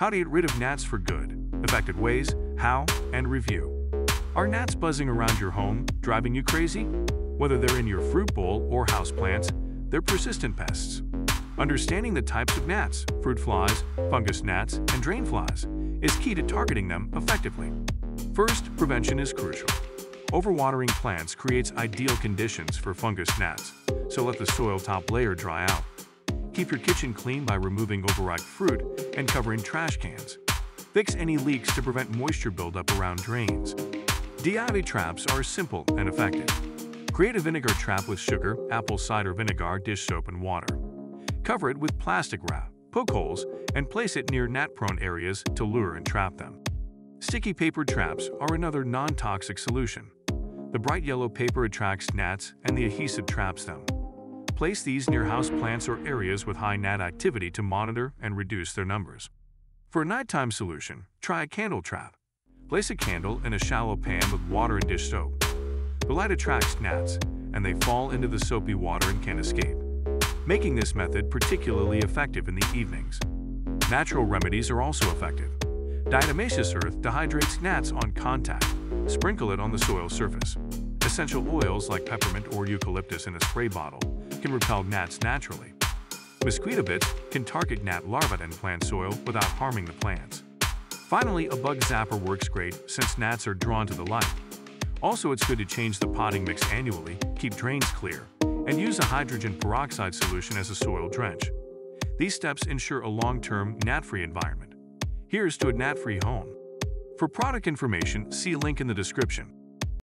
How to get rid of gnats for good, effective ways, how, and review. Are gnats buzzing around your home, driving you crazy? Whether they're in your fruit bowl or houseplants, they're persistent pests. Understanding the types of gnats, fruit flies, fungus gnats, and drain flies, is key to targeting them effectively. First, prevention is crucial. Overwatering plants creates ideal conditions for fungus gnats, so let the soil top layer dry out. Keep your kitchen clean by removing overripe fruit and covering trash cans. Fix any leaks to prevent moisture buildup around drains. DIY traps are simple and effective. Create a vinegar trap with sugar, apple cider vinegar, dish soap, and water. Cover it with plastic wrap, poke holes, and place it near gnat-prone areas to lure and trap them. Sticky paper traps are another non-toxic solution. The bright yellow paper attracts gnats and the adhesive traps them. Place these near houseplants or areas with high gnat activity to monitor and reduce their numbers. For a nighttime solution, try a candle trap. Place a candle in a shallow pan with water and dish soap. The light attracts gnats, and they fall into the soapy water and can't escape, making this method particularly effective in the evenings. Natural remedies are also effective. Diatomaceous earth dehydrates gnats on contact. Sprinkle it on the soil surface. Essential oils like peppermint or eucalyptus in a spray bottle can repel gnats naturally. Mosquito bits can target gnat larvae in plant soil without harming the plants. Finally, a bug zapper works great since gnats are drawn to the light. Also, it's good to change the potting mix annually, keep drains clear, and use a hydrogen peroxide solution as a soil drench. These steps ensure a long-term, gnat-free environment. Here's to a gnat-free home. For product information, see a link in the description.